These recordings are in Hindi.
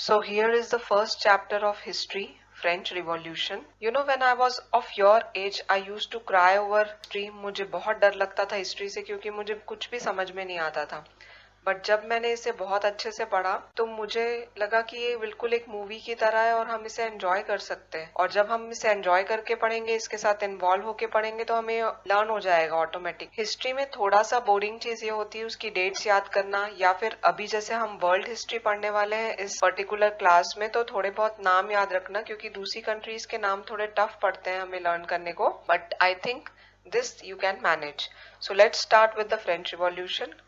So here is the first chapter of history, French Revolution. You know, when I was of your age, I used to cry over history. मुझे बहुत डर लगता था हिस्ट्री से क्योंकि मुझे कुछ भी समझ में नहीं आता था. बट जब मैंने इसे बहुत अच्छे से पढ़ा तो मुझे लगा कि ये बिल्कुल एक मूवी की तरह है और हम इसे एंजॉय कर सकते हैं. और जब हम इसे एंजॉय करके पढ़ेंगे, इसके साथ इन्वॉल्व होके पढ़ेंगे तो हमें लर्न हो जाएगा ऑटोमेटिक. हिस्ट्री में थोड़ा सा बोरिंग चीज ये होती है उसकी डेट्स याद करना, या फिर अभी जैसे हम वर्ल्ड हिस्ट्री पढ़ने वाले हैं इस पर्टिकुलर क्लास में, तो थोड़े बहुत नाम याद रखना क्योंकि दूसरी कंट्रीज के नाम थोड़े टफ पड़ते हैं हमें लर्न करने को. But I think this you can manage. So let's start with the French revolution.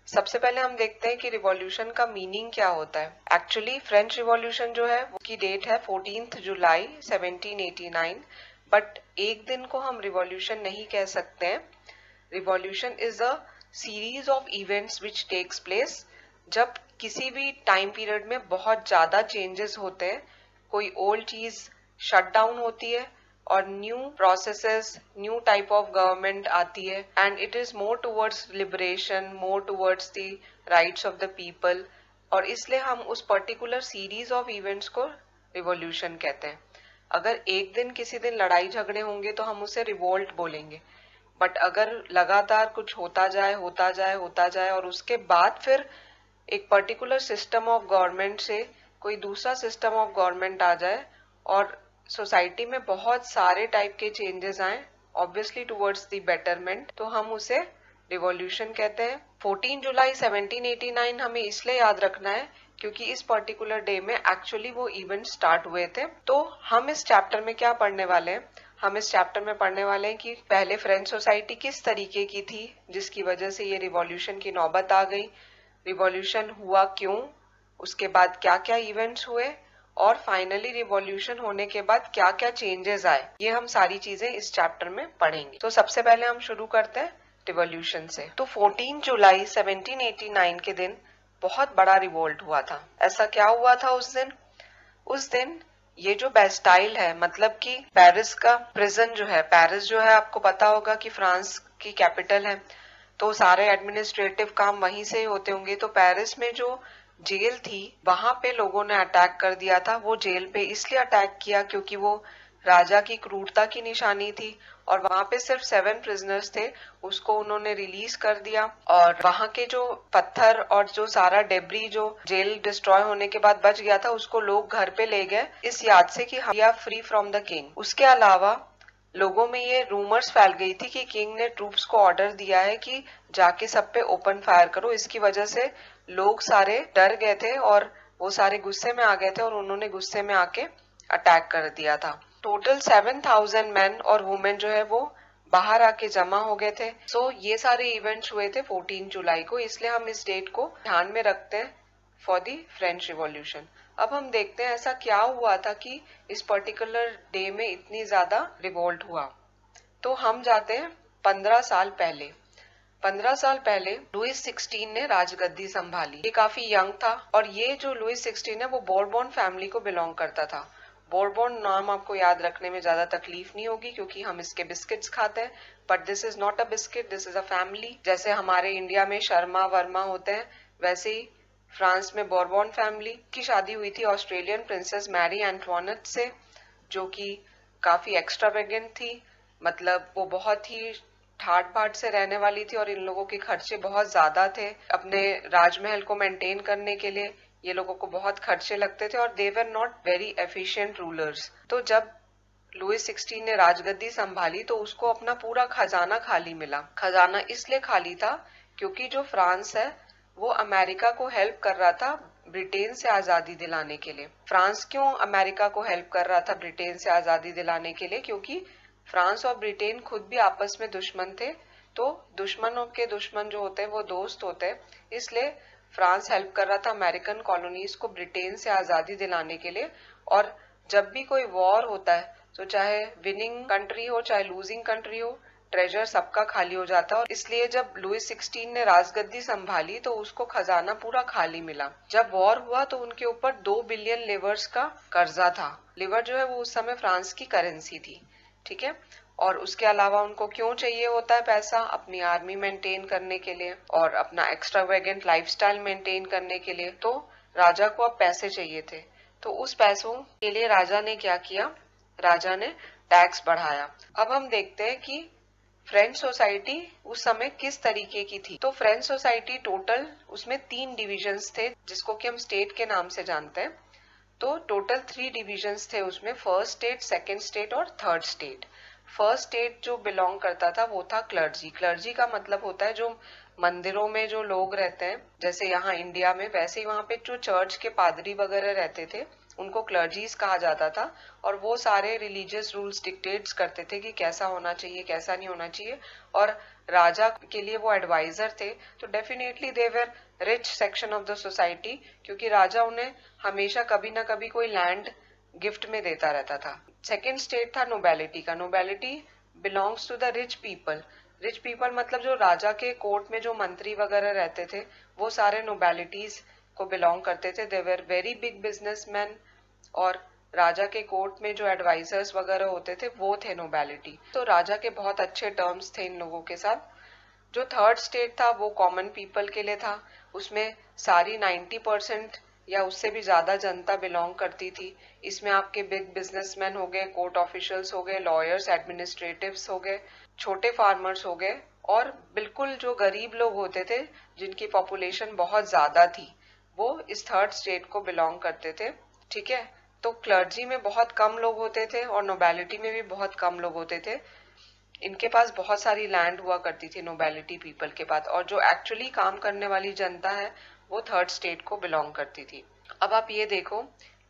सबसे पहले हम देखते हैं कि रिवॉल्यूशन का मीनिंग क्या होता है. एक्चुअली फ्रेंच रिवॉल्यूशन जो है उसकी डेट है 14 जुलाई 1789. बट एक दिन को हम रिवॉल्यूशन नहीं कह सकते हैं. Revolution is a series of events which takes place. जब किसी भी टाइम पीरियड में बहुत ज्यादा चेंजेस होते हैं, कोई ओल्ड चीज शट डाउन होती है और new processes, new type of government आती है, and it is more towards liberation, more towards the rights of the people. और इसलिए हम उस पर्टिकुलर सीरीज ऑफ इवेंट्स को रिवॉल्यूशन कहते हैं. अगर एक दिन किसी दिन लड़ाई झगड़े होंगे तो हम उसे रिवोल्ट बोलेंगे. बट अगर लगातार कुछ होता जाए होता जाए होता जाए और उसके बाद फिर एक पर्टिकुलर सिस्टम ऑफ गवर्नमेंट से कोई दूसरा सिस्टम ऑफ गवर्नमेंट आ जाए और सोसाइटी में बहुत सारे टाइप के चेंजेस आए ऑब्वियसली टुवर्ड्स द बेटरमेंट, तो हम उसे रिवॉल्यूशन कहते हैं. 14 जुलाई 1789 हमें इसलिए याद रखना है क्योंकि इस पर्टिकुलर डे में एक्चुअली वो इवेंट स्टार्ट हुए थे. तो हम इस चैप्टर में क्या पढ़ने वाले हैं? हम इस चैप्टर में पढ़ने वाले हैं कि पहले फ्रेंच सोसाइटी किस तरीके की थी जिसकी वजह से ये रिवॉल्यूशन की नौबत आ गई, रिवॉल्यूशन हुआ क्यों, उसके बाद क्या क्या इवेंट्स हुए, और फाइनली रिवॉल्यूशन होने के बाद क्या क्या चेंजेस आए. ये हम सारी चीजें इस चैप्टर में पढ़ेंगे. तो सबसे पहले हम शुरू करते हैं रिवॉल्यूशन से. तो 14 जुलाई 1789 के दिन बहुत बड़ा रिवोल्ट हुआ था. ऐसा क्या हुआ था उस दिन ये जो बेस्टाइल है, मतलब कि पेरिस का प्रिजन जो है, पेरिस जो है आपको पता होगा कि फ्रांस की कैपिटल है, तो सारे एडमिनिस्ट्रेटिव काम वहीं से ही होते होंगे. तो पेरिस में जो जेल थी वहां पे लोगों ने अटैक कर दिया था. वो जेल पे इसलिए अटैक किया क्योंकि वो राजा की क्रूरता की निशानी थी और वहां पे सिर्फ 7 प्रिजनर्स थे. उसको उन्होंने रिलीज कर दिया और वहां के जो पत्थर और जो सारा डेब्री जो जेल डिस्ट्रॉय होने के बाद बच गया था उसको लोग घर पे ले गए इस याद से कि we are free from the king. उसके अलावा लोगों में ये रूमर्स फैल गई थी कि किंग ने ट्रूप्स को ऑर्डर दिया है कि जाके सब पे ओपन फायर करो. इसकी वजह से लोग सारे डर गए थे और वो सारे गुस्से में आ गए थे और उन्होंने गुस्से में आके अटैक कर दिया था. टोटल 7,000 मैन और वुमेन जो है वो बाहर आके जमा हो गए थे. सो ये सारे इवेंट्स हुए थे 14 जुलाई को, इसलिए हम इस डेट को ध्यान में रखते हैं फॉर द फ्रेंच रिवॉल्यूशन. अब हम देखते हैं ऐसा क्या हुआ था कि इस पर्टिकुलर डे में इतनी ज्यादा रिवोल्ट हुआ. तो हम जाते हैं 15 साल पहले. 15 साल पहले लुइस 16 ने राजगद्दी संभाली. ये काफी यंग था और ये जो लुइस 16 है वो बोरबोन फैमिली को बिलोंग करता था. बोरबोन नाम आपको याद रखने में ज्यादा तकलीफ नहीं होगी क्योंकि हम इसके बिस्किट्स खाते हैं. But this is not a biscuit, this is a family. जैसे हमारे इंडिया में शर्मा वर्मा होते हैं, वैसे ही फ्रांस में बोरबोन फैमिली की शादी हुई थी ऑस्ट्रेलियन प्रिंसेस मैरी एंटवानेट से, जो कि काफी एक्स्ट्रावेगेंट थी. मतलब वो बहुत ही ठाट बाट से रहने वाली थी और इन लोगों के खर्चे बहुत ज्यादा थे. अपने राजमहल को मेंटेन करने के लिए ये लोगों को बहुत खर्चे लगते थे और they were not very efficient rulers. तो जब लुइस 16 ने राजगद्दी संभाली तो उसको अपना पूरा खजाना खाली मिला. खजाना इसलिए खाली था क्योंकि जो फ्रांस है वो अमेरिका को हेल्प कर रहा था ब्रिटेन से आजादी दिलाने के लिए. फ्रांस क्यों अमेरिका को हेल्प कर रहा था ब्रिटेन से आजादी दिलाने के लिए? क्योंकि फ्रांस और ब्रिटेन खुद भी आपस में दुश्मन थे. तो दुश्मनों के दुश्मन जो होते हैं वो दोस्त होते हैं, इसलिए फ्रांस हेल्प कर रहा था अमेरिकन कॉलोनीज को ब्रिटेन से आजादी दिलाने के लिए. और जब भी कोई वॉर होता है तो चाहे विनिंग कंट्री हो चाहे लूजिंग कंट्री हो, ट्रेजर सबका खाली हो जाता है. और इसलिए जब लुइस 16 ने राजगद्दी संभाली तो उसको खजाना पूरा खाली मिला. जब वॉर हुआ तो उनके ऊपर 2 बिलियन लिवर्स का कर्जा था. लिवर जो है वो उस समय फ्रांस की करेंसी थी, ठीक है. और उसके अलावा उनको क्यों चाहिए होता है पैसा? अपनी आर्मी मेंटेन करने के लिए और अपना एक्स्ट्रावेगेंट लाइफस्टाइल मेंटेन करने के लिए. तो राजा को अब पैसे चाहिए थे, तो उस पैसों के लिए राजा ने क्या किया, राजा ने टैक्स बढ़ाया। अब हम देखते हैं कि फ्रेंच सोसाइटी उस समय किस तरीके की थी। तो फ्रेंच सोसाइटी टोटल उसमें 3 डिविजन्स थे, जिसको कि हम स्टेट के नाम से जानते हैं। तो टोटल 3 डिविजन्स थे उसमें, फर्स्ट स्टेट, सेकंड स्टेट और थर्ड स्टेट। फर्स्ट स्टेट जो बिलोंग करता था वो था क्लर्जी। क्लर्जी का मतलब होता है जो मंदिरों में जो लोग रहते हैं, जैसे यहाँ इंडिया में, वैसे ही वहां पे जो चर्च के पादरी वगैरह रहते थे उनको क्लर्जीज कहा जाता था। और वो सारे रिलीजियस रूल्स डिक्टेट्स करते थे कि कैसा होना चाहिए, कैसा नहीं होना चाहिए। और राजा के लिए वो एडवाइजर थे। तो definitely they were rich section of the society, क्योंकि राजा उन्हें हमेशा कभी ना कभी कोई लैंड गिफ्ट में देता रहता था। सेकेंड स्टेट था नोबेलिटी का। Nobility belongs to the rich people. Rich people मतलब जो राजा के कोर्ट में जो मंत्री वगैरह रहते थे वो सारे नोबेलिटीज को बिलोंग करते थे। दे वर वेरी बिग बिजनेसमैन। और राजा के कोर्ट में जो एडवाइजर्स वगैरह होते थे वो थे नोबेलिटी। तो राजा के बहुत अच्छे टर्म्स थे इन लोगों के साथ। जो थर्ड स्टेट था वो कॉमन पीपल के लिए था। उसमें सारी 90% या उससे भी ज्यादा जनता बिलोंग करती थी। इसमें आपके बिग बिजनेसमैन हो गए, कोर्ट ऑफिशियल्स हो गए, लॉयर्स, एडमिनिस्ट्रेटिव्स हो गए, छोटे फार्मर्स हो गए, और बिल्कुल जो गरीब लोग होते थे जिनकी पॉपुलेशन बहुत ज्यादा थी वो इस थर्ड स्टेट को बिलोंग करते थे। ठीक है, तो क्लर्जी में बहुत कम लोग होते थे और नोबेलिटी में भी बहुत कम लोग होते थे। इनके पास बहुत सारी लैंड हुआ करती थी नोबेलिटी पीपल के पास, और जो एक्चुअली काम करने वाली जनता है वो थर्ड स्टेट को बिलोंग करती थी। अब आप ये देखो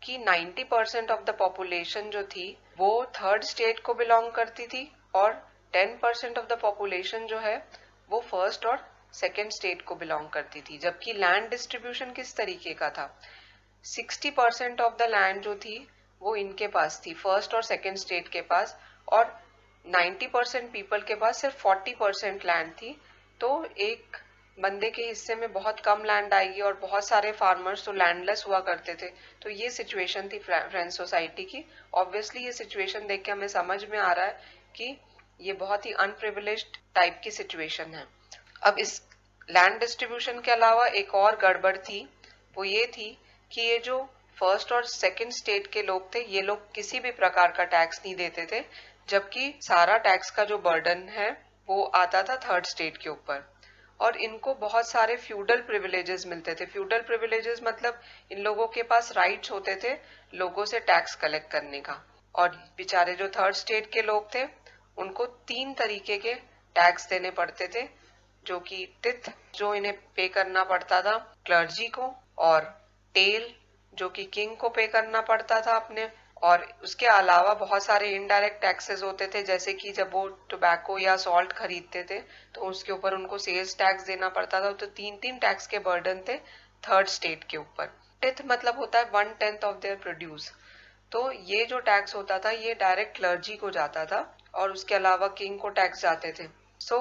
कि 90% ऑफ द पॉपुलेशन जो थी वो थर्ड स्टेट को बिलोंग करती थी, और 10% ऑफ द पॉपुलेशन जो है वो फर्स्ट और सेकेंड स्टेट को बिलोंग करती थी। जबकि लैंड डिस्ट्रीब्यूशन किस तरीके का था, 60% ऑफ द लैंड जो थी वो इनके पास थी, फर्स्ट और सेकेंड स्टेट के पास, और 90% पीपल के पास सिर्फ 40% लैंड थी। तो एक बंदे के हिस्से में बहुत कम लैंड आएगी, और बहुत सारे फार्मर्स तो लैंडलेस हुआ करते थे। तो ये सिचुएशन थी फ्रेंच सोसाइटी की। ऑब्वियसली ये सिचुएशन देख के हमें समझ में आ रहा है कि ये बहुत ही अनप्रिविलेज्ड टाइप की सिचुएशन है। अब इस लैंड डिस्ट्रीब्यूशन के अलावा एक और गड़बड़ थी, वो ये थी कि ये जो फर्स्ट और सेकंड स्टेट के लोग थे ये लोग किसी भी प्रकार का टैक्स नहीं देते थे, जबकि सारा टैक्स का जो बर्डन है वो आता था थर्ड स्टेट के ऊपर। और इनको बहुत सारे फ्यूडल प्रिविलेजेस मिलते थे। फ्यूडल प्रिविलेजेस मतलब इन लोगों के पास राइट्स होते थे लोगों से टैक्स कलेक्ट करने का। और बेचारे जो थर्ड स्टेट के लोग थे उनको 3 तरीके के टैक्स देने पड़ते थे, जो कि टिथ जो इन्हें पे करना पड़ता था क्लर्जी को, और टेल जो कि किंग को पे करना पड़ता था अपने, और उसके अलावा बहुत सारे इनडायरेक्ट टैक्सेस होते थे, जैसे कि जब वो टोबैको या सॉल्ट खरीदते थे तो उसके ऊपर उनको सेल्स टैक्स देना पड़ता था। तो 3 टैक्स के बर्डन थे थर्ड स्टेट के ऊपर। टिथ मतलब होता है 1/10 ऑफ देयर प्रोड्यूस। तो ये जो टैक्स होता था ये डायरेक्ट क्लर्जी को जाता था, और उसके अलावा किंग को टैक्स जाते थे। सो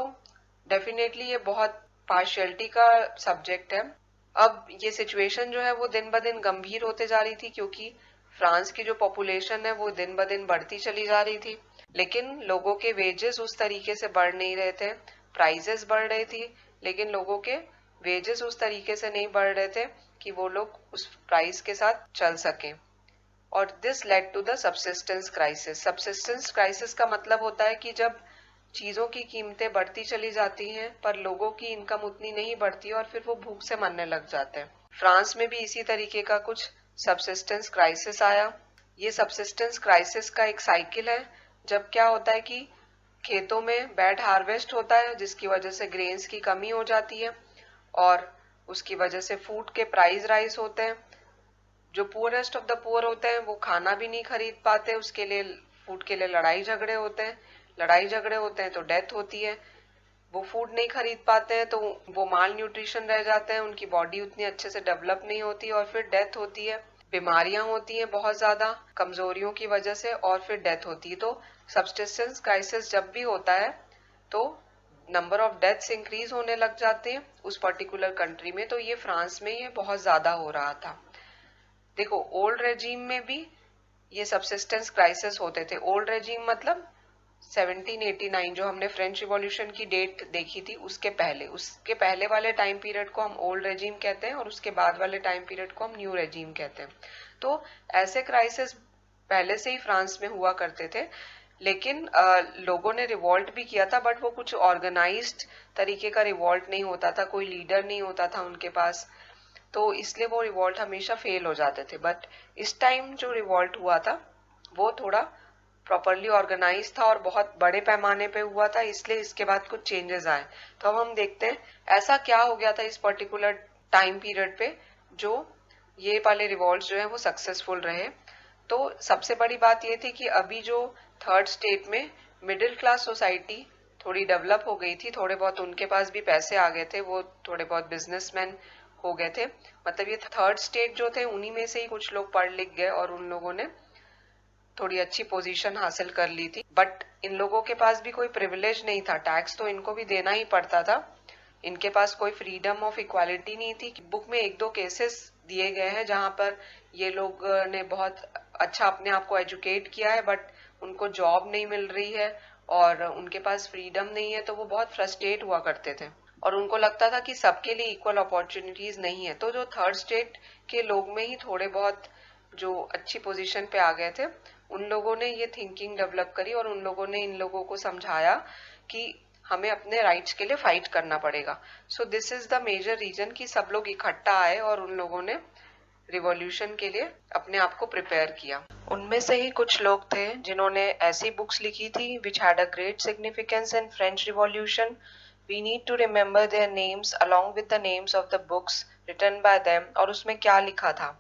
डेफिनेटली ये बहुत पार्शियलिटी का सब्जेक्ट है। अब ये सिचुएशन जो है वो दिन ब दिन गंभीर होते जा रही थी, क्योंकि फ्रांस की जो पॉपुलेशन है वो दिन ब दिन बढ़ती चली जा रही थी, लेकिन लोगों के वेजेस उस तरीके से बढ़ नहीं रहे थे। प्राइजेस बढ़ रही थी लेकिन लोगों के वेजेस उस तरीके से नहीं बढ़ रहे थे कि वो लोग उस प्राइस के साथ चल सकें। और this led to the subsistence crisis. Subsistence crisis का मतलब होता है कि जब चीजों की कीमतें बढ़ती चली जाती हैं पर लोगों की इनकम उतनी नहीं बढ़ती और फिर वो भूख से मरने लग जाते हैं। फ्रांस में भी इसी तरीके का कुछ सबसिस्टेंस क्राइसिस आया। ये सबसिस्टेंस क्राइसिस का एक साइकिल है, जब क्या होता है कि खेतों में बैड हार्वेस्ट होता है जिसकी वजह से ग्रेन्स की कमी हो जाती है, और उसकी वजह से फूड के प्राइस राइज होते हैं। जो पुअरेस्ट ऑफ द पुअर होते हैं वो खाना भी नहीं खरीद पाते, उसके लिए फूड के लिए लड़ाई झगड़े होते हैं। लड़ाई झगड़े होते हैं तो डेथ होती है। वो फूड नहीं खरीद पाते हैं तो वो माल न्यूट्रिशन रह जाते हैं, उनकी बॉडी उतनी अच्छे से डेवलप नहीं होती और फिर डेथ होती है। बीमारियां होती हैं बहुत ज्यादा कमजोरियों की वजह से, और फिर डेथ होती है। तो सबसिस्टेंस क्राइसिस जब भी होता है तो नंबर ऑफ डेथ्स इंक्रीज होने लग जाते हैं उस पर्टिकुलर कंट्री में। तो ये फ्रांस में ये बहुत ज्यादा हो रहा था। देखो ओल्ड रेजीम में भी ये सबसिस्टेंस क्राइसिस होते थे। ओल्ड रेजीम मतलब 1789 जो हमने फ्रेंच रिवॉल्यूशन की डेट देखी थी उसके पहले वाले टाइम पीरियड को हम ओल्ड रेजिम कहते हैं और उसके बाद वाले टाइम पीरियड को हम न्यू रेजिम कहते हैं। तो ऐसे क्राइसिस पहले से ही फ्रांस में हुआ करते थे, लेकिन लोगों ने रिवॉल्ट भी किया था, बट वो कुछ ऑर्गेनाइज्ड तरीके का रिवॉल्ट नहीं होता था, कोई लीडर नहीं होता था उनके पास, तो इसलिए वो रिवॉल्ट हमेशा फेल हो जाते थे। बट इस टाइम जो रिवॉल्ट हुआ था वो थोड़ा प्रॉपरली ऑर्गेनाइज था और बहुत बड़े पैमाने पे हुआ था, इसलिए इसके बाद कुछ चेंजेस आए। तो अब हम देखते हैं ऐसा क्या हो गया था इस पर्टिकुलर टाइम पीरियड पे जो ये वाले रिवॉल्ट जो है वो सक्सेसफुल रहे। तो सबसे बड़ी बात ये थी कि अभी जो थर्ड स्टेट में मिडिल क्लास सोसाइटी थोड़ी डेवलप हो गई थी, थोड़े बहुत उनके पास भी पैसे आ गए थे, वो थोड़े बहुत बिजनेसमैन हो गए थे। मतलब ये थर्ड स्टेट जो थे उन्हीं में से ही कुछ लोग पढ़ लिख गए और उन लोगों ने थोड़ी अच्छी पोजीशन हासिल कर ली थी। बट इन लोगों के पास भी कोई प्रिविलेज नहीं था, टैक्स तो इनको भी देना ही पड़ता था, इनके पास कोई फ्रीडम ऑफ इक्वालिटी नहीं थी। बुक में एक दो केसेस दिए गए हैं जहां पर ये लोग ने बहुत अच्छा अपने आप को एजुकेट किया है, बट उनको जॉब नहीं मिल रही है और उनके पास फ्रीडम नहीं है, तो वो बहुत फ्रस्ट्रेट हुआ करते थे और उनको लगता था कि सबके लिए इक्वल अपॉर्चुनिटीज नहीं है। तो जो थर्ड स्टेट के लोग में ही थोड़े बहुत जो अच्छी पोजीशन पे आ गए थे, उन लोगों ने ये थिंकिंग डेवलप करी और उन लोगों ने इन लोगों को समझाया कि हमें अपने राइट्स के लिए फाइट करना पड़ेगा। So this is the major reason कि सब लोग इकट्ठा आए और उन लोगों ने रिवॉल्यूशन के लिए अपने आप को प्रिपेयर किया। उनमें से ही कुछ लोग थे जिन्होंने ऐसी बुक्स लिखी थी which had a great significance in French revolution. We need to remember their names along with the names of the books written by them. और उसमें क्या लिखा था,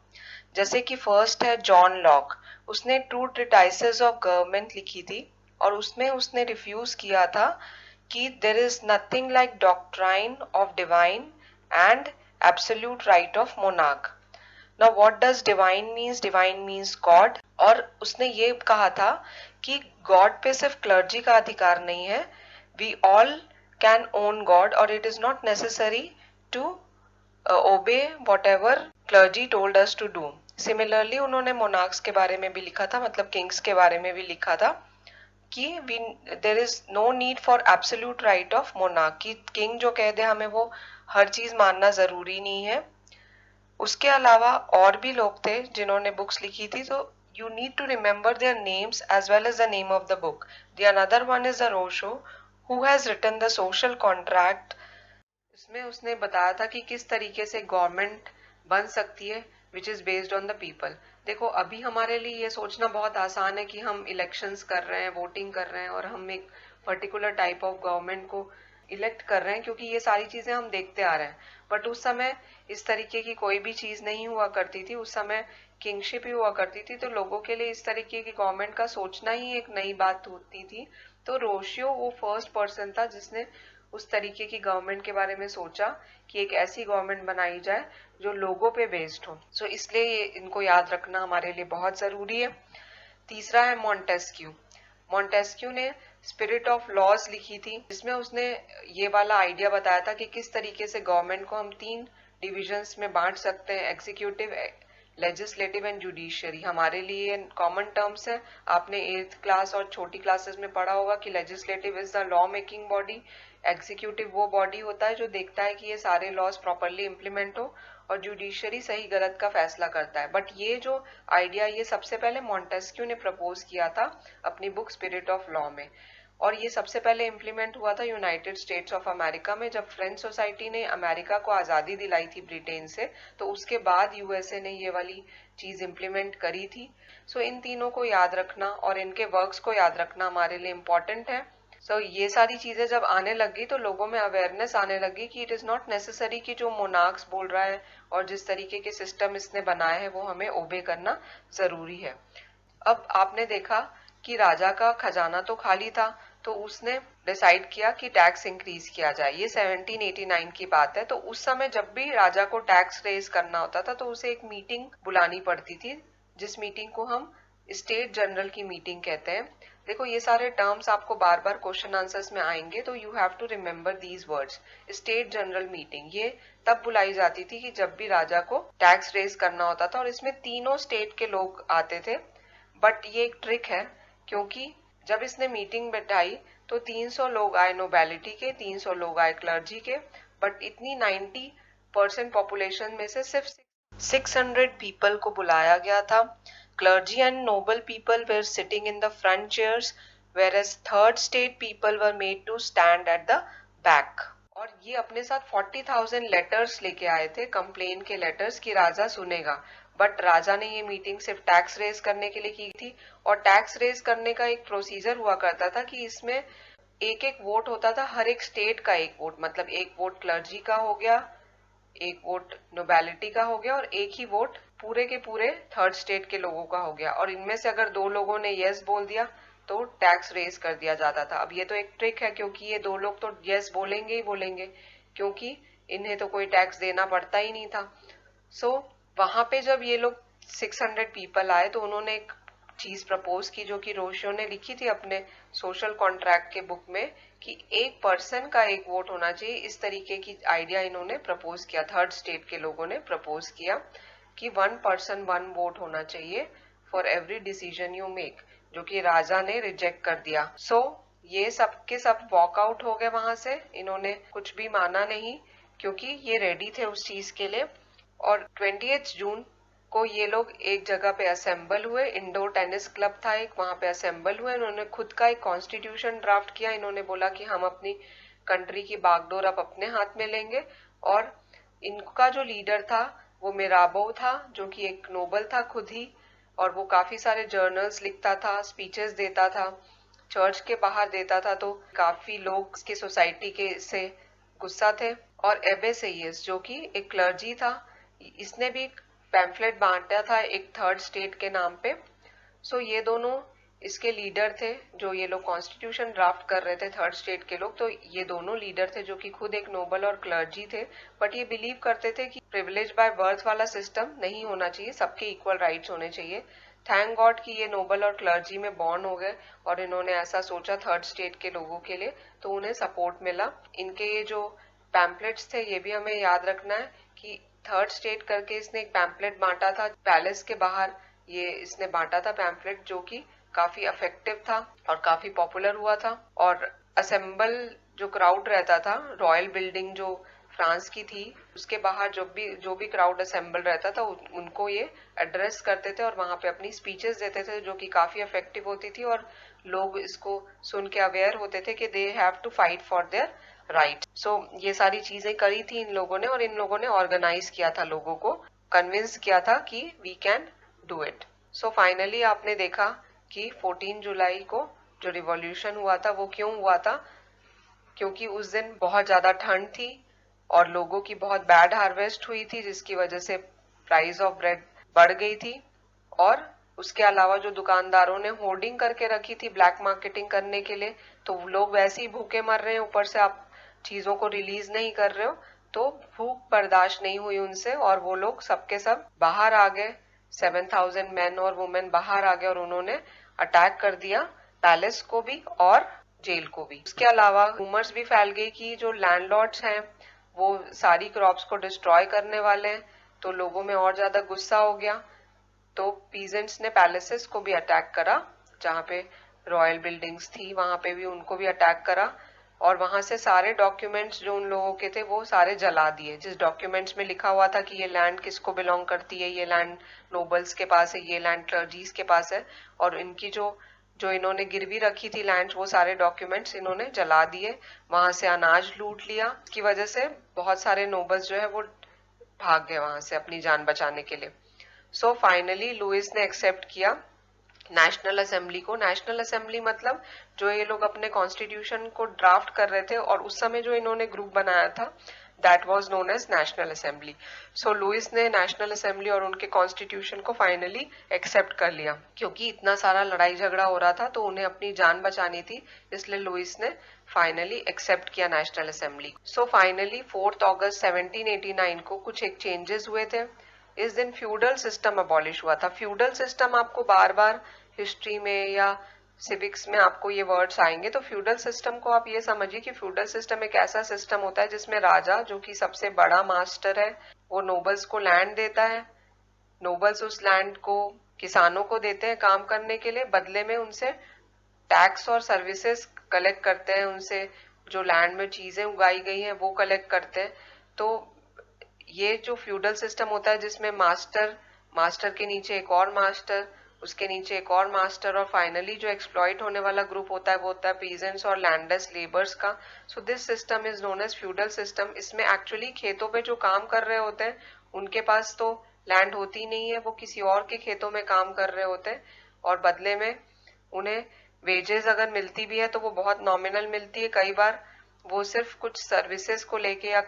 जैसे कि फर्स्ट है जॉन लॉक, उसने ट्रू ट्रिटाइसेस ऑफ गवर्नमेंट लिखी थी और उसमें उसने रिफ्यूज किया था कि there is nothing like doctrine of divine and absolute right of monarch. Now what does divine means, divine means God. और उसने ये कहा था कि गॉड पे सिर्फ क्लर्जी का अधिकार नहीं है, we all can own God और it is not necessary to obey whatever clergy told us to do. Similarly उन्होंने मोनार्क्स के बारे में भी लिखा था, मतलब किंग्स के बारे में भी लिखा था कि there is no need for absolute right of monarch, कि किंग जो कह दे हमें वो हर चीज मानना जरूरी नहीं है। उसके अलावा और भी लोग थे जिन्होंने बुक्स लिखी थी, तो you need to remember their names as well as the name of the book. The another one is the Rousseau who has written the social contract. इसमें उसने बताया था कि किस तरीके से गवर्नमेंट बन सकती है which is based on the people. देखो अभी हमारे लिए ये सोचना बहुत आसान है कि हम इलेक्शंस कर रहे हैं, वोटिंग कर रहे हैं और हम एक पर्टिकुलर टाइप ऑफ गवर्नमेंट को इलेक्ट कर रहे हैं, क्योंकि ये सारी चीजें हम देखते आ रहे हैं। बट उस समय इस तरीके की कोई भी चीज नहीं हुआ करती थी, उस समय किंगशिप ही हुआ करती थी, तो लोगों के लिए इस तरीके की गवर्नमेंट का सोचना ही एक नई बात होती थी। तो रोशियो वो फर्स्ट पर्सन था जिसने उस तरीके की गवर्नमेंट के बारे में सोचा कि एक ऐसी गवर्नमेंट बनाई जाए जो लोगों पे बेस्ड हो। सो इसलिए इनको याद रखना हमारे लिए बहुत जरूरी है। तीसरा है मॉन्टेस्क्यू। मॉन्टेस्क्यू ने स्पिरिट ऑफ लॉज लिखी थी, जिसमें उसने ये वाला आइडिया बताया था कि किस तरीके से गवर्नमेंट को हम 3 डिविजन्स में बांट सकते हैं, एग्जीक्यूटिव, लेजिस्लेटिव एंड जुडिशियरी। हमारे लिए कॉमन टर्म्स है, आपने 8th क्लास और छोटी क्लासेस में पढ़ा होगा कि legislative is the law making body, executive वो बॉडी होता है जो देखता है कि ये सारे लॉज प्रॉपरली इम्प्लीमेंट हो, और जुडिशरी सही गलत का फैसला करता है। बट ये जो आइडिया ये सबसे पहले मॉन्टेस्क्यू ने प्रपोज किया था अपनी बुक स्पिरिट ऑफ लॉ में, और ये सबसे पहले इम्प्लीमेंट हुआ था यूनाइटेड स्टेट्स ऑफ अमेरिका में, जब फ्रेंच सोसाइटी ने अमेरिका को आजादी दिलाई थी ब्रिटेन से, तो उसके बाद यूएसए ने ये वाली चीज इम्प्लीमेंट करी थी। सो इन तीनों को याद रखना और इनके वर्क्स को याद रखना हमारे लिए इम्पोर्टेंट है। सो ये सारी चीजें जब आने लगी तो लोगों में अवेयरनेस आने लगी कि इट इज नॉट नेसेसरी कि जो मोनार्क्स बोल रहा है और जिस तरीके के सिस्टम इसने बनाए हैं वो हमें ओबे करना जरूरी है। अब आपने देखा कि राजा का खजाना तो खाली था, तो उसने डिसाइड किया कि टैक्स इंक्रीज किया जाए। ये 1789 की बात है। तो उस समय जब भी राजा को टैक्स रेज करना होता था तो उसे एक मीटिंग बुलानी पड़ती थी, जिस मीटिंग को हम स्टेट जनरल की मीटिंग कहते हैं। देखो ये सारे टर्म्स आपको बार बार क्वेश्चन आंसर्स में आएंगे, तो you have to remember these words. State general meeting ये तब बुलाई जाती थी कि जब भी राजा को टैक्स रेज करना होता था, और इसमें तीनों स्टेट के लोग आते थे। बट ये एक ट्रिक है, क्योंकि जब इसने मीटिंग बैठाई तो 300 लोग आए नोबेलिटी के, 300 लोग आए क्लर्जी के, बट इतनी 90% पॉपुलेशन में से सिर्फ 600 पीपल को बुलाया गया था. Clergy and noble people were sitting in the front chairs, whereas third state people were made to stand at the back. और ये अपने साथ 40,000 लेटर्स लेके आए थे, कंप्लेन के लेटर्स, कि राजा सुनेगा. बट राजा ने ये मीटिंग सिर्फ टैक्स रेज करने के लिए की थी, और टैक्स रेज करने का एक प्रोसीजर हुआ करता था कि इसमें एक एक वोट होता था, हर एक स्टेट का एक वोट, मतलब एक वोट क्लर्जी का हो गया, एक वोट नोबेलिटी का हो गया, और एक ही वोट पूरे के पूरे थर्ड स्टेट के लोगों का हो गया. और इनमें से अगर 2 लोगों ने यस बोल दिया तो टैक्स रेज कर दिया जाता था. अब ये तो एक ट्रिक है, क्योंकि ये 2 लोग तो यस बोलेंगे ही बोलेंगे, क्योंकि इन्हें तो कोई टैक्स देना पड़ता ही नहीं था. सो वहां पे जब ये लोग 600 पीपल आए तो उन्होंने एक चीज प्रपोज की, जो कि रोशियो ने लिखी थी अपने सोशल कॉन्ट्रैक्ट के बुक में, कि एक पर्सन का एक वोट होना चाहिए. इस तरीके की आइडिया इन्होंने प्रपोज किया, थर्ड स्टेट के लोगों ने प्रपोज किया कि 1 पर्सन 1 वोट होना चाहिए for every decision you make, जो कि राजा ने रिजेक्ट कर दिया. सो ये सब के सब वॉकआउट हो गए वहां से. इन्होंने कुछ भी माना नहीं, क्योंकि ये रेडी थे उस चीज के लिए. और 20 जून को ये लोग एक जगह पे असेंबल हुए, इंडोर टेनिस क्लब था एक, वहां पे असेंबल हुए. इन्होंने खुद का एक कॉन्स्टिट्यूशन ड्राफ्ट किया. इन्होंने बोला कि हम अपनी कंट्री की बागडोर अब अपने हाथ में लेंगे. और इनका जो लीडर था वो मिराबो था, जो कि एक नोबल था खुद ही, और वो काफी सारे जर्नल्स लिखता था, स्पीचेस देता था, चर्च के बाहर देता था. तो काफी लोग इसके सोसाइटी के से गुस्सा थे. और एबेसेयस, जो कि एक क्लर्जी था, इसने भी पैम्फलेट बांटा था एक थर्ड स्टेट के नाम पे. सो ये दोनों इसके लीडर थे, जो ये लोग कॉन्स्टिट्यूशन ड्राफ्ट कर रहे थे थर्ड स्टेट के लोग. तो ये दोनों लीडर थे, जो कि खुद एक नोबल और क्लर्जी थे, बट ये बिलीव करते थे कि प्रिविलेज बाय बर्थ वाला सिस्टम नहीं होना चाहिए, सबके इक्वल राइट्स होने चाहिए. थैंक गॉड कि ये नोबल और क्लर्जी में बॉर्न हो गए, और इन्होंने ऐसा सोचा थर्ड स्टेट के लोगों के लिए, तो उन्हें सपोर्ट मिला. इनके ये जो पैम्पलेट्स थे, ये भी हमें याद रखना है कि थर्ड स्टेट करके इसने एक पैम्पलेट बांटा था पैलेस के बाहर. ये इसने बांटा था पैम्पलेट, जो कि काफी इफेक्टिव था और काफी पॉपुलर हुआ था. और असेंबल जो क्राउड रहता था, रॉयल बिल्डिंग जो फ्रांस की थी, उसके बाहर जो भी क्राउड असेंबल रहता था, उनको ये एड्रेस करते थे और वहां पे अपनी स्पीचेस देते थे, जो कि काफी इफेक्टिव होती थी. और लोग इसको सुन के अवेयर होते थे कि they have to fight for their right. So ये सारी चीजें करी थी इन लोगों ने, और इन लोगों ने ऑर्गेनाइज किया था, लोगों को कन्विंस किया था कि we can do it. So finally आपने देखा कि 14 जुलाई को जो रिवॉल्यूशन हुआ था वो क्यों हुआ था, क्योंकि उस दिन बहुत ज्यादा ठंड थी और लोगों की बहुत बैड हार्वेस्ट हुई थी, जिसकी वजह से प्राइस ऑफ ब्रेड बढ़ गई थी. और उसके अलावा जो दुकानदारों ने होर्डिंग करके रखी थी ब्लैक मार्केटिंग करने के लिए, तो लोग वैसे ही भूखे मर रहे हैं, ऊपर से आप चीजों को रिलीज नहीं कर रहे हो, तो भूख बर्दाश्त नहीं हुई उनसे, और वो लोग सबके सब बाहर आ गए. 7,000 मैन और वुमेन बाहर आ गए, और उन्होंने अटैक कर दिया पैलेस को भी और जेल को भी. उसके अलावा रूमर्स भी फैल गई कि जो लैंडलॉर्ड्स हैं वो सारी क्रॉप्स को डिस्ट्रॉय करने वाले हैं. तो लोगों में और ज्यादा गुस्सा हो गया. तो पीजेंट्स ने पैलेसेस को भी अटैक करा, जहां पे रॉयल बिल्डिंग्स थी वहां पे भी उनको भी अटैक करा. और वहां से सारे डॉक्यूमेंट्स जो उन लोगों के थे वो सारे जला दिए. जिस डॉक्यूमेंट्स में लिखा हुआ था कि ये लैंड किसको बिलोंग करती है, ये लैंड नोबल्स के पास है, ये लैंड क्लर्जीज के पास है, और इनकी जो इन्होंने गिरवी रखी थी लैंड, वो सारे डॉक्यूमेंट्स इन्होंने जला दिए. वहां से अनाज लूट लिया. इसकी वजह से बहुत सारे नोबल्स जो है वो भाग गए वहां से अपनी जान बचाने के लिए. सो फाइनली लुइस ने एक्सेप्ट किया नेशनल असेंबली को. नेशनल असेंबली मतलब जो ये लोग अपने कॉन्स्टिट्यूशन को ड्राफ्ट कर रहे थे, और उस समय जो इन्होंने ग्रुप बनाया था, that was known as national assembly. So Louis ने नेशनल असेंबली और उनके कॉन्स्टिट्यूशन को फाइनली एक्सेप्ट कर लिया, क्योंकि इतना सारा लड़ाई झगड़ा हो रहा था तो उन्हें अपनी जान बचानी थी, इसलिए लुइस ने फाइनली एक्सेप्ट किया नेशनल असेंबली. सो फाइनली 4 अगस्त 1789 को कुछ एक चेंजेस हुए थे. इस दिन फ्यूडल सिस्टम अबॉलिश हुआ था. फ्यूडल सिस्टम आपको बार बार हिस्ट्री में या सिविक्स में आपको ये वर्ड्स आएंगे. तो फ्यूडल सिस्टम को आप ये समझिए कि फ्यूडल सिस्टम एक ऐसा सिस्टम होता है जिसमें राजा, जो कि सबसे बड़ा मास्टर है, वो नोबल्स को लैंड देता है. नोबल्स उस लैंड को किसानों को देते हैं काम करने के लिए, बदले में उनसे टैक्स और सर्विसेज कलेक्ट करते हैं उनसे, जो लैंड में चीजें उगाई गई हैं वो कलेक्ट करते हैं। तो ये जो फ्यूडल सिस्टम होता है जिसमें मास्टर के नीचे एक और मास्टर, उसके नीचे एक और मास्टर, और फाइनली जो एक्सप्लॉइट होने वाला ग्रुप होता है वो होता है पीजेंट्स और लैंडलेस लेबर्स का। So this system is known as feudal system. इसमें एक्चुअली खेतों पे जो काम कर रहे होते हैं उनके पास तो लैंड होती नहीं है, वो किसी और के खेतों में काम कर रहे होते हैं, और बदले में उन्हें वेजेस अगर मिलती भी है तो वो बहुत नॉमिनल मिलती है। कई बार वो सिर्फ कुछ सर्विसेज को लेके या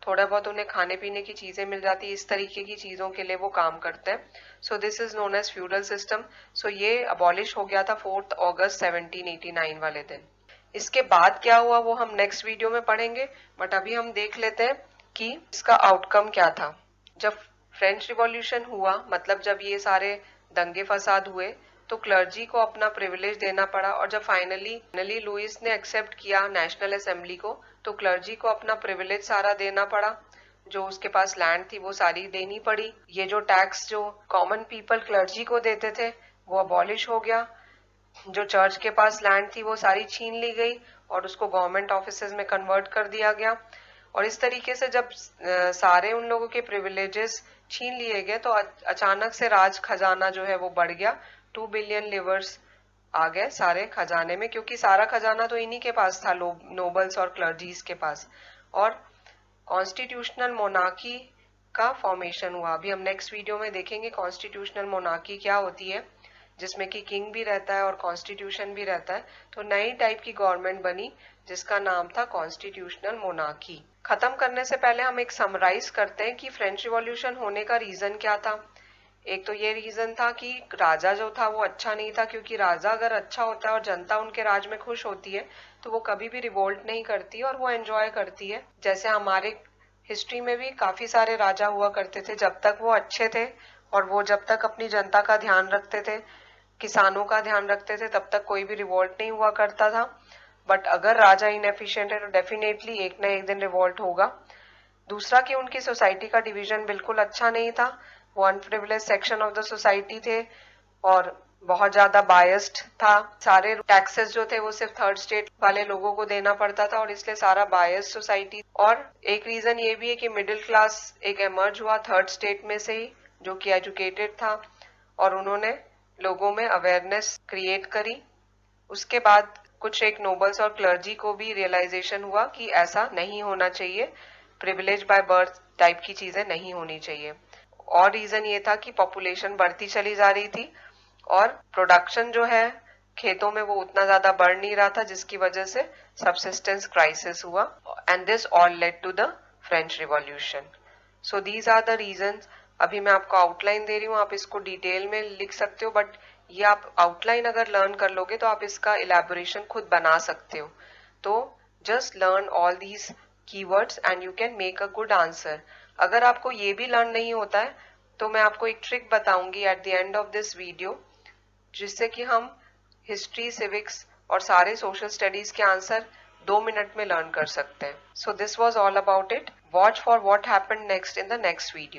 थोड़ा बहुत उन्हें खाने पीने की चीजें मिल जाती है, इस तरीके की चीजों के लिए वो काम करते हैं। So this is known as feudal system. So ये अबॉलिश हो गया था 4 अगस्त 1789 वाले दिन। इसके बाद क्या हुआ वो हम नेक्स्ट वीडियो में पढ़ेंगे, बट अभी हम देख लेते हैं कि इसका आउटकम क्या था। जब फ्रेंच रिवॉल्यूशन हुआ, मतलब जब ये सारे दंगे फसाद हुए, तो क्लर्जी को अपना प्रिविलेज देना पड़ा, और जब फाइनली लुइस ने एक्सेप्ट किया नेशनल असेंबली को, तो क्लर्जी को अपना प्रिविलेज सारा देना पड़ा, जो उसके पास लैंड थी वो सारी देनी पड़ी। ये जो टैक्स जो कॉमन पीपल क्लर्जी को देते थे वो अबॉलिश हो गया। जो चर्च के पास लैंड थी वो सारी छीन ली गई और उसको गवर्नमेंट ऑफिसेज में कन्वर्ट कर दिया गया। और इस तरीके से जब सारे उन लोगों के प्रिविलेजेस छीन लिए गए तो अचानक से राज खजाना जो है वो बढ़ गया। 2 बिलियन लिवर्स आ गए सारे खजाने में, क्योंकि सारा खजाना तो इन्हीं के पास था, नोबल्स और क्लर्जीज के पास। और कॉन्स्टिट्यूशनल मोनार्की का फॉर्मेशन हुआ। अभी हम नेक्स्ट वीडियो में देखेंगे कॉन्स्टिट्यूशनल मोनार्की क्या होती है, जिसमें कि किंग भी रहता है और कॉन्स्टिट्यूशन भी रहता है। तो नई टाइप की गवर्नमेंट बनी जिसका नाम था कॉन्स्टिट्यूशनल मोनार्की। खत्म करने से पहले हम एक समराइज करते हैं कि फ्रेंच रिवॉल्यूशन होने का रीजन क्या था। एक तो ये रीजन था कि राजा जो था वो अच्छा नहीं था, क्योंकि राजा अगर अच्छा होता है और जनता उनके राज में खुश होती है तो वो कभी भी रिवोल्ट नहीं करती और वो एंजॉय करती है। जैसे हमारे हिस्ट्री में भी काफी सारे राजा हुआ करते थे, जब तक वो अच्छे थे और वो जब तक अपनी जनता का ध्यान रखते थे, किसानों का ध्यान रखते थे, तब तक कोई भी रिवोल्ट नहीं हुआ करता था। बट अगर राजा इनएफिशिएंट है तो डेफिनेटली एक ना एक दिन रिवोल्ट होगा। दूसरा कि उनकी सोसाइटी का डिवीजन बिल्कुल अच्छा नहीं था, वो unprivileged section of the society थे और बहुत ज्यादा बायस्ड था। सारे टैक्सेस जो थे वो सिर्फ थर्ड स्टेट वाले लोगों को देना पड़ता था और इसलिए सारा बायस्ड सोसाइटी। और एक रीजन ये भी है कि मिडिल क्लास एक एमर्ज हुआ थर्ड स्टेट में से ही, जो कि एजुकेटेड था और उन्होंने लोगों में अवेयरनेस क्रिएट करी। उसके बाद कुछ एक नोबल्स और क्लर्जी को भी रियलाइजेशन हुआ कि ऐसा नहीं होना चाहिए, प्रिविलेज बाय बर्थ टाइप की चीजें नहीं होनी चाहिए। और रीजन ये था कि पॉपुलेशन बढ़ती चली जा रही थी और प्रोडक्शन जो है खेतों में वो उतना ज्यादा बढ़ नहीं रहा था, जिसकी वजह से सबसिस्टेंस क्राइसिस हुआ। And this all led to the French revolution. So these are the reasons. अभी मैं आपको आउटलाइन दे रही हूँ, आप इसको डिटेल में लिख सकते हो, बट ये आप आउटलाइन अगर लर्न कर लोगे तो आप इसका इलेबोरेशन खुद बना सकते हो। तो just learn all these keywords and you can make a good answer. अगर आपको ये भी लर्न नहीं होता है तो मैं आपको एक ट्रिक बताऊंगी at the end of this video, जिससे कि हम हिस्ट्री, सिविक्स और सारे सोशल स्टडीज के आंसर 2 मिनट में लर्न कर सकते हैं। So this was all about it. Watch for what happened next in the next video.